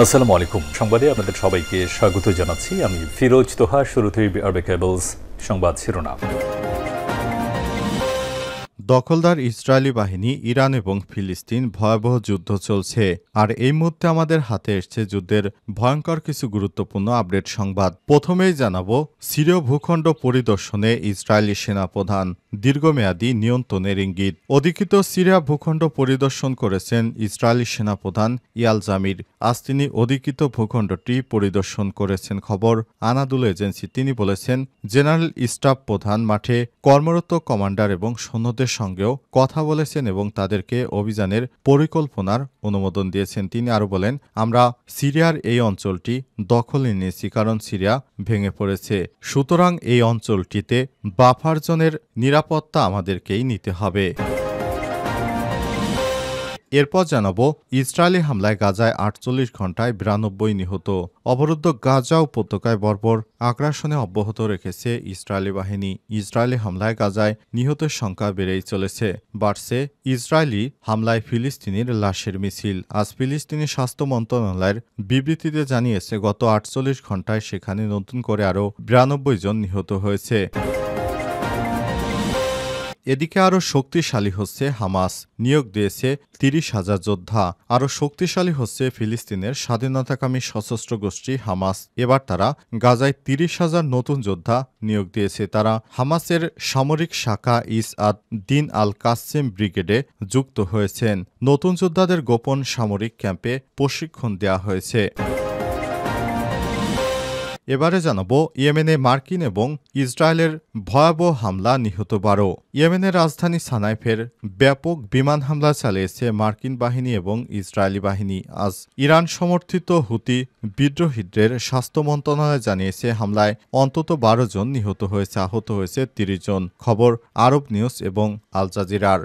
আসসালামু আলাইকুম। সংবাদে আপনাদের সবাইকে স্বাগত জানাচ্ছি। আমি ফিরোজ তোহা। শুরুতেই আরবে কেবলস সংবাদ শিরোনাম। দখলদার ইসরায়েলি বাহিনী, ইরান এবং ফিলিস্তিন, ভয়াবহ যুদ্ধ চলছে। আর এই মুহূর্তে আমাদের হাতে এসছে যুদ্ধের ভয়ঙ্কর কিছু গুরুত্বপূর্ণ আপডেট সংবাদ। প্রথমেই জানাবো, সিরীয় ভূখণ্ড পরিদর্শনে ইসরায়েলি সেনাপ্রধান, দীর্ঘমেয়াদী নিয়ন্ত্রণের ইঙ্গিত। অধিকৃত সিরিয়া ভূখণ্ড পরিদর্শন করেছেন ইসরায়েলি সেনাপ্রধান ইয়াল জামির। আজ তিনি অধিকৃত ভূখণ্ডটি পরিদর্শন করেছেন। খবর আনাদুল এজেন্সি। তিনি বলেছেন, জেনারেল স্টাফ প্রধান মাঠে কর্মরত কমান্ডার এবং সৈন্যদের সঙ্গেও কথা বলেছেন এবং তাদেরকে অভিযানের পরিকল্পনার অনুমোদন দিয়েছেন। তিনি আরও বলেন, আমরা সিরিয়ার এই অঞ্চলটি দখলে নিয়েছি কারণ সিরিয়া ভেঙে পড়েছে। সুতরাং এই অঞ্চলটিতে বাফার জোনের নিরাপত্তা আমাদেরকেই নিতে হবে। এরপর জানাবো, ইসরায়েলি হামলায় গাজায় ৪৮ ঘণ্টায় ৯২ নিহত। অবরুদ্ধ গাজা উপত্যকায় বর্বর আগ্রাসনে অব্যাহত রেখেছে ইসরায়েলি বাহিনী। ইসরায়েলি হামলায় গাজায় নিহতের সংখ্যা বেড়েই চলেছে। বাড়ছে ইসরায়েলি হামলায় ফিলিস্তিনির লাশের মিছিল। আজ ফিলিস্তিনি স্বাস্থ্য মন্ত্রণালয়ের বিবৃতিতে জানিয়েছে, গত ৪৮ ঘণ্টায় সেখানে নতুন করে আরও ৯২ জন নিহত হয়েছে। এদিকে আরও শক্তিশালী হচ্ছে হামাস, নিয়োগ দিয়েছে ৩০,০০০ যোদ্ধা। আরও শক্তিশালী হচ্ছে ফিলিস্তিনের স্বাধীনতাকামী সশস্ত্র গোষ্ঠী হামাস। এবার তারা গাজায় ৩০,০০০ নতুন যোদ্ধা নিয়োগ দিয়েছে। তারা হামাসের সামরিক শাখা ইস আদ দিন আল কাসেম ব্রিগেডে যুক্ত হয়েছেন। নতুন যোদ্ধাদের গোপন সামরিক ক্যাম্পে প্রশিক্ষণ দেওয়া হয়েছে। এবারে জানাবো, ইয়েমেনে মার্কিন এবং ইসরায়েলের ভয়াবহ হামলা, নিহত ১২। ইয়েমেনের রাজধানী সানায় ফের ব্যাপক বিমান হামলা চালিয়েছে মার্কিন বাহিনী এবং ইসরায়েলি বাহিনী। আজ ইরান সমর্থিত হুতি বিদ্রোহীদের স্বাস্থ্য মন্ত্রণালয় জানিয়েছে, হামলায় অন্তত ১২ জন নিহত হয়েছে, আহত হয়েছে ৩০ জন। খবর আরব নিউজ এবং আল জাজিরার।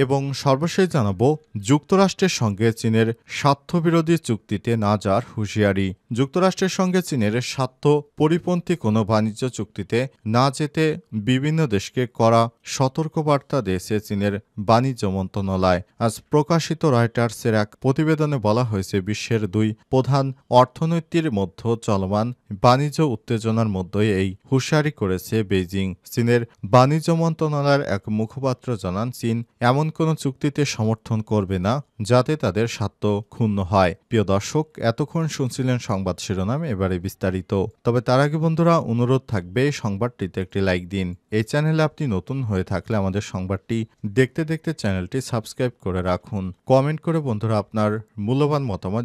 এবং সর্বশেষ জানাবো, যুক্তরাষ্ট্রের সঙ্গে চীনের স্বার্থবিরোধী চুক্তিতে না যাওয়ার হুঁশিয়ারি। যুক্তরাষ্ট্রের সঙ্গে চীনের স্বার্থ পরিপন্থী কোনো বাণিজ্য চুক্তিতে না যেতে বিভিন্ন দেশকে কড়া সতর্কবার্তা দিয়েছে চীনের বাণিজ্য মন্ত্রণালয়। আজ প্রকাশিত রয়টার্সের এক প্রতিবেদনে বলা হয়েছে, বিশ্বের দুই প্রধান অর্থনীতির মধ্যে চলমান বাণিজ্য উত্তেজনার মধ্যেই এই হুঁশিয়ারি করেছে বেইজিং। চীনের বাণিজ্য মন্ত্রণালয়ের এক মুখপাত্র জানান, চীন এমন কোনো চুক্তিতে সমর্থন করবে না যাতে তাদের স্বার্থ ক্ষুণ্ণ হয়। প্রিয় দর্শক, এতক্ষণ শুনছিলেন সংবাদ শিরোনাম, এবারে বিস্তারিত। তবে তার আগে বন্ধুরা, অনুরোধ থাকবে সংবাদটিতে একটি লাইক দিন। এই চ্যানেলে আপনি নতুন হয়ে থাকলে আমাদের সংবাদটি দেখতে দেখতে চ্যানেলটি সাবস্ক্রাইব করে রাখুন। কমেন্ট করে বন্ধুরা আপনার মূল্যবান মতামত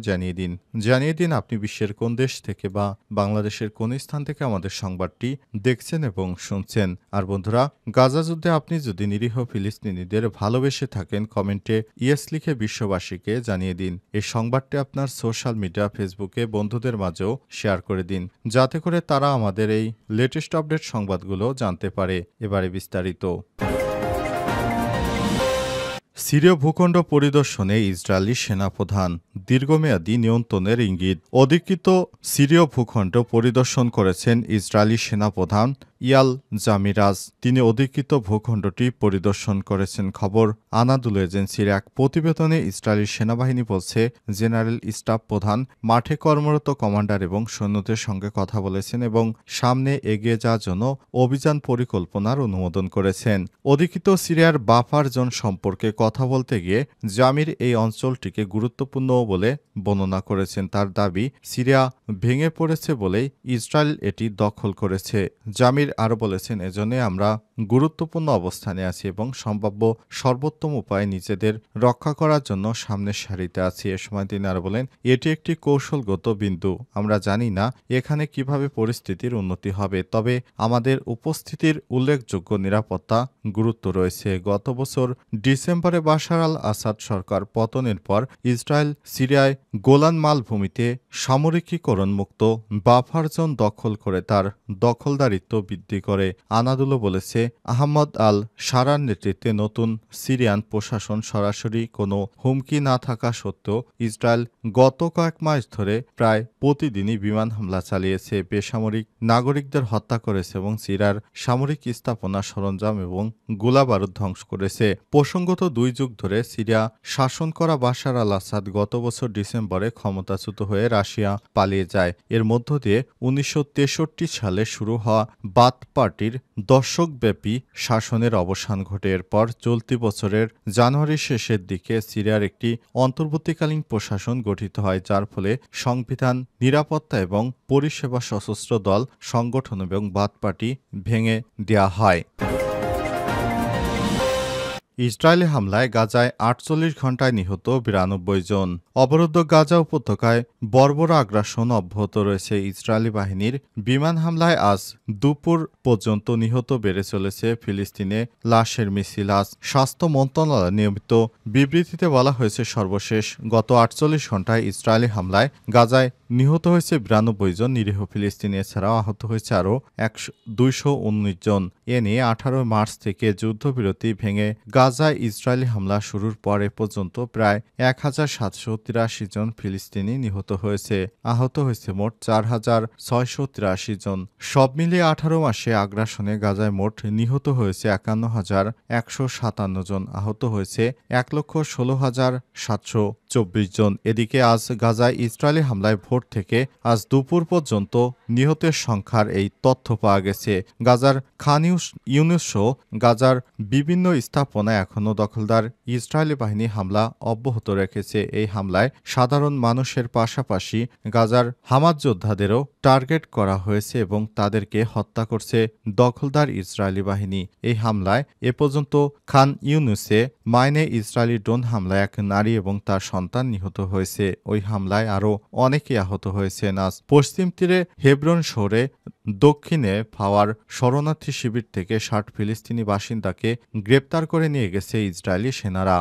জানিয়ে দিন আপনি বিশ্বের কোন দেশ থেকে বা বাংলাদেশের কোন স্থান থেকে আমাদের সংবাদটি দেখছেন এবং শুনছেন। আর বন্ধুরা, গাজা যুদ্ধে আপনি যদি নিরীহ ফিলিস্তিনিদের ভালোবেসে থাকেন, কমেন্টে ইয়েস লিখে বিশ্ববাসীকে জানিয়ে দিন। এই সংবাদটি আপনার সোশ্যাল মিডিয়া, ফেসবুকে বন্ধুদের মাঝেও শেয়ার করে দিন, যাতে করে তারা আমাদের এই লেটেস্ট আপডেট সংবাদগুলো জানতে পারে। এবারে বিস্তারিত। সিরীয় ভূখণ্ড পরিদর্শনে ইসরায়েলি সেনাপ্রধান, দীর্ঘমেয়াদী নিয়ন্ত্রণের ইঙ্গিত। অধিকৃত সিরীয় ভূখণ্ড পরিদর্শন করেছেন ইসরায়েলি সেনাপ্রধান ইয়াল জামিরাজ। তিনি অধিকৃত ভূখণ্ডটি পরিদর্শন করেছেন। খবর আনাদুল এজেন্সির এক প্রতিবেদনে ইসরায়েলি সেনাবাহিনী বলছে, জেনারেল স্টাফ প্রধান মাঠে কর্মরত কমান্ডার এবং সৈন্যদের সঙ্গে কথা বলেছেন এবং সামনে এগিয়ে যাওয়ার জন্য অভিযান পরিকল্পনার অনুমোদন করেছেন। অধিকৃত সিরিয়ার বাফার জোন সম্পর্কে কথা বলতে গিয়ে জামির এই অঞ্চলটিকে গুরুত্বপূর্ণ বলে বর্ণনা করেছেন। তার দাবি, সিরিয়া ভেঙে পড়েছে বলেই ইসরায়েল এটি দখল করেছে। জামির আরও বলেছেন, এজন্য আমরা গুরুত্বপূর্ণ অবস্থানে আছি এবং সম্ভাব্য সর্বোত্তম উপায়ে নিজেদের রক্ষা করার জন্য সামনের সারিতে আছি। এ সময় তিনি আরও বলেন, এটি একটি কৌশলগত বিন্দু। আমরা জানি না এখানে কিভাবে পরিস্থিতির উন্নতি হবে, তবে আমাদের উপস্থিতির উল্লেখযোগ্য নিরাপত্তা গুরুত্ব রয়েছে। গত বছর ডিসেম্বরে বাশার আল আসাদ সরকার পতনের পর ইসরায়েল সিরিয়ায় গোলান মালভূমিতে সামরিকীকরণ মুক্ত বাফার জোন দখল করে তার দখলদারিত্ব বৃদ্ধি করে। আনাদুলো বলেছে, আহমদ আল সারার নেতৃত্বে নতুন সিরিয়ান প্রশাসন সরাসরি কোনো হুমকি না থাকা সত্ত্বেও ইসরায়েল গত কয়েক মাস ধরে প্রায় প্রতিদিনই বিমান হামলা চালিয়েছে, বেসামরিক নাগরিকদের হত্যা করেছে এবং সিরিয়ার সামরিক স্থাপনা, সরঞ্জাম এবং গোলাবারুদ ধ্বংস করেছে। প্রসঙ্গত 2 যুগ ধরে সিরিয়া শাসন করা বাশার আল আসাদ গত বছর ডিসেম্বরে ক্ষমতাচ্যুত হয়ে রাশিয়া পালিয়ে যায়। এর মধ্য দিয়ে 1963 সালে শুরু হওয়া বাথ পার্টির দশকব্যাপী শাসনের অবসান ঘটে। এরপর চলতি বছরের জানুয়ারির শেষের দিকে সিরিয়ার একটি অন্তর্বর্তীকালীন প্রশাসন গঠিত হয়, যার ফলে সংবিধান, নিরাপত্তা এবং পরিষেবা সশস্ত্র দল সংগঠন এবং বাথ পার্টি ভেঙে দেয়া হয়। ইসরায়েলি হামলায় গাজায় 48 ঘণ্টায় নিহত 92 জন। অবরুদ্ধ গাজা উপত্যকায় বর্বর আগ্রাসন অব্যাহত রয়েছে। ইসরায়েলি বাহিনীর বিমান হামলায় আজ দুপুর পর্যন্ত নিহত বেড়ে চলেছে। ফিলিস্তিনে লাশের মিছিল। আজ স্বাস্থ্য মন্ত্রণালয়ের নিয়মিত বিবৃতিতে বলা হয়েছে, সর্বশেষ গত 48 ঘণ্টায় ইসরায়েলি হামলায় গাজায় নিহত হয়েছে 92 জন নিরীহ ফিলিস্তিনি। এছাড়াও আহত হয়েছে আরও 219 জন। এ নিয়ে 18 মার্চ থেকে যুদ্ধবিরতি ভেঙে গাজায় ইসরায়েলি হামলা শুরুর পর এ পর্যন্ত প্রায় 1783 জন ফিলিস্তিনি নিহত হয়েছে। আহত হয়েছে মোট 4683 জন। সব মিলিয়ে 18 মাসে আগ্রাসনে গাজায় মোট নিহত হয়েছে 51157 জন। আহত হয়েছে 1,16,724 জন। এদিকে আজ গাজায় ইসরায়েলি হামলায় ভোর থেকে আজ দুপুর পর্যন্ত নিহতের সংখ্যার এই তথ্য পাওয়া গেছে। গাজার খান ইউনুস সহ গাজার বিভিন্ন স্থাপনায় এখনও দখলদার ইসরায়েলি বাহিনী হামলা অব্যাহত রেখেছে। এই হামলায় সাধারণ মানুষের পাশাপাশি গাজার হামাস যোদ্ধাদেরও টার্গেট করা হয়েছে এবং তাদেরকে হত্যা করছে দখলদার ইসরায়েলি বাহিনী। এই হামলায় এ পর্যন্ত খান ইউনুসে মাইনে ইসরায়েলি ড্রোন হামলায় এক নারী এবং তার সন্তান নিহত হয়েছে। ওই হামলায় আরও অনেকে আহত হয়েছেন। আজ পশ্চিম তীরে হেব্রন শহরে দক্ষিণে ফাওয়ার শরণার্থী শিবির থেকে 60 ফিলিস্তিনি বাসিন্দাকে গ্রেপ্তার করে নিয়ে গেছে ইসরায়েলি সেনারা।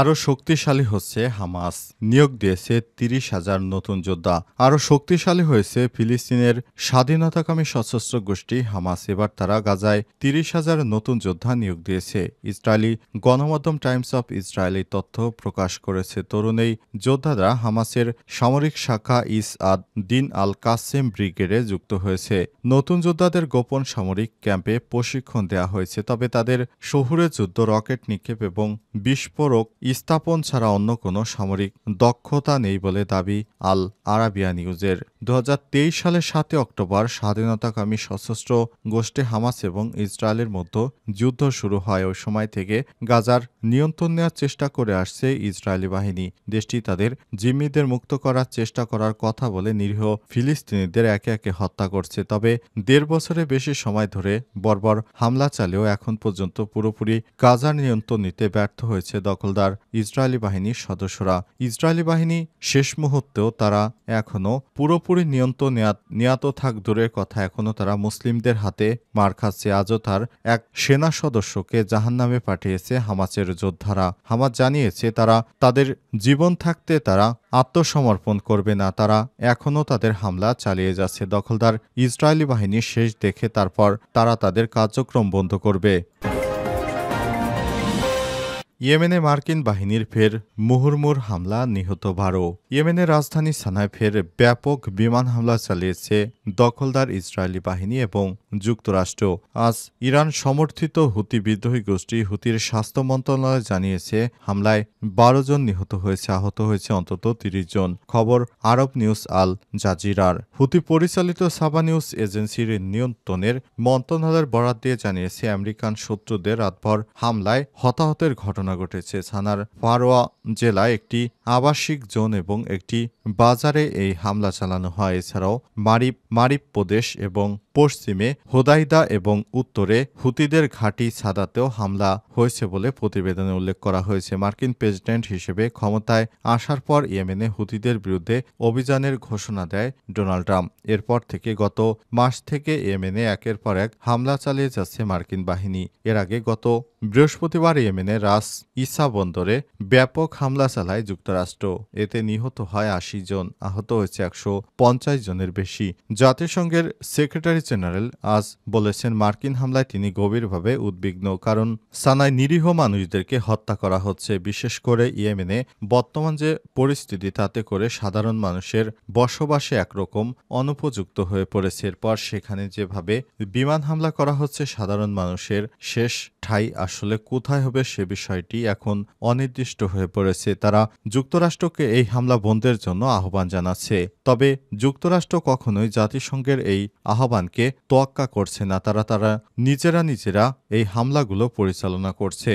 আরও শক্তিশালী হচ্ছে হামাস, নিয়োগ দিয়েছে 30,000 নতুন যোদ্ধা। আরও শক্তিশালী হয়েছে ফিলিস্তিনের স্বাধীনতাকামী সশস্ত্র গোষ্ঠী হামাস। এবার তারা গাজায় 30,000 নতুন যোদ্ধা নিয়োগ দিয়েছে। ইসরায়েলি গণমাধ্যম টাইমস অফ ইসরায়েল এই তথ্য প্রকাশ করেছে। তরুণ এই যোদ্ধারা হামাসের সামরিক শাখা ইস আদ দিন আল কাসেম ব্রিগেডে যুক্ত হয়েছে। নতুন যোদ্ধাদের গোপন সামরিক ক্যাম্পে প্রশিক্ষণ দেওয়া হয়েছে, তবে তাদের শহুরে যুদ্ধ, রকেট নিক্ষেপ এবং বিস্ফোরক স্থাপন ছাড়া অন্য কোনো সামরিক দক্ষতা নেই বলে দাবি আল আরাবিয়া নিউজের। 2023 সালের 7 অক্টোবর স্বাধীনতাকামী সশস্ত্র গোষ্ঠী হামাস এবং ইসরায়েলের মধ্যে যুদ্ধ শুরু হয়। ওই সময় থেকে গাজার নিয়ন্ত্রণ নেওয়ার চেষ্টা করে আসছে ইসরায়েলি বাহিনী। দেশটি তাদের জিম্মিদের মুক্ত করার চেষ্টা করার কথা বলে নিরীহ ফিলিস্তিনিদের একে একে হত্যা করছে। তবে 1.5 বছরের বেশি সময় ধরে বর্বর হামলা চালিয়েও এখন পর্যন্ত পুরোপুরি গাজার নিয়ন্ত্রণ নিতে ব্যর্থ হয়েছে দখলদার ইসরায়েলি বাহিনীর সদস্যরা। ইসরায়েলি বাহিনী শেষ মুহূর্তেও তারা এখনও পুরোপুরি নিয়ন্ত্রণ নেয়াত থাক দূরের কথা, এখনও তারা মুসলিমদের হাতে মার খাচ্ছে। আজও তার এক সেনা সদস্যকে জাহান্নামে পাঠিয়েছে হামাসের যোদ্ধারা। হামাস জানিয়েছে তারা তাদের জীবন থাকতে তারা আত্মসমর্পণ করবে না। তারা এখনও তাদের হামলা চালিয়ে যাচ্ছে। দখলদার ইসরায়েলি বাহিনীর শেষ দেখে তারপর তারা তাদের কার্যক্রম বন্ধ করবে। ইয়েমেনে মার্কিন বাহিনীর ফের মুহুর্মুর হামলা, নিহত 12। ইয়েমেনের রাজধানী সানায় ফের ব্যাপক বিমান হামলা চালিয়েছে দখলদার ইসরায়েলি বাহিনী এবং যুক্তরাষ্ট্র। আজ ইরান সমর্থিত হুতি বিদ্রোহী গোষ্ঠী হুতির স্বাস্থ্য মন্ত্রণালয় জানিয়েছে হামলায় 12 জন নিহত হয়েছে, আহত হয়েছে অন্তত 30 জন। খবর আরব নিউজ আল জাজিরার। হুতি পরিচালিত সাবা নিউজ এজেন্সির নিয়ন্ত্রণের মন্ত্রণালয়ের বরাত দিয়ে জানিয়েছে আমেরিকান শত্রুদের রাতভর হামলায় হতাহতের ঘটনা ঘটেছে। সানার ফারোয়া জেলায় একটি আবাসিক জোন এবং একটি বাজারে এই হামলা চালানো হয়। এছাড়াও মারিব প্রদেশ এবং পশ্চিমে হোদাইদা এবং উত্তরে হুতিদের ঘাঁটি সাদাতেও হামলা হয়েছে বলে প্রতিবেদনে উল্লেখ করা হয়েছে। মার্কিন প্রেসিডেন্ট হিসেবে ক্ষমতায় আসার পর ইয়েমেনে হুতিদের বিরুদ্ধে অভিযানের ঘোষণা দেয় ডোনাল্ড ট্রাম্প। এরপর থেকে গত মাস থেকে ইয়েমেনে একের পর এক হামলা চালিয়ে যাচ্ছে মার্কিন বাহিনী। এর আগে গত বৃহস্পতিবার ইয়েমেনে রাস ইসা বন্দরে ব্যাপক হামলা চালায় যুক্তরাষ্ট্র। এতে নিহত হয় 80 জন, আহত হয়েছে 150 জনের বেশি। জাতিসংঘের সেক্রেটারি সেক্রেটারি জেনারেল আজ বলেছেন মার্কিন হামলায় তিনি গভীরভাবে উদ্বিগ্ন, কারণ সানায় নিরীহ মানুষদেরকে হত্যা করা হচ্ছে। বিশেষ করে ইয়েমেনে বর্তমান যে পরিস্থিতি, তাতে করে সাধারণ মানুষের বসবাসে একরকম অনুপযুক্ত হয়ে পড়েছে। এরপর সেখানে যেভাবে বিমান হামলা করা হচ্ছে, সাধারণ মানুষের শেষ ঠাঁই আসলে কোথায় হবে সে বিষয়টি এখন অনির্দিষ্ট হয়ে পড়েছে। তারা যুক্তরাষ্ট্রকে এই হামলা বন্ধের জন্য আহ্বান জানাচ্ছে। তবে যুক্তরাষ্ট্র কখনোই জাতিসংঘের এই আহ্বানকে তোয়াক্কা করছে না। তারা নিজেরা এই হামলাগুলো পরিচালনা করছে।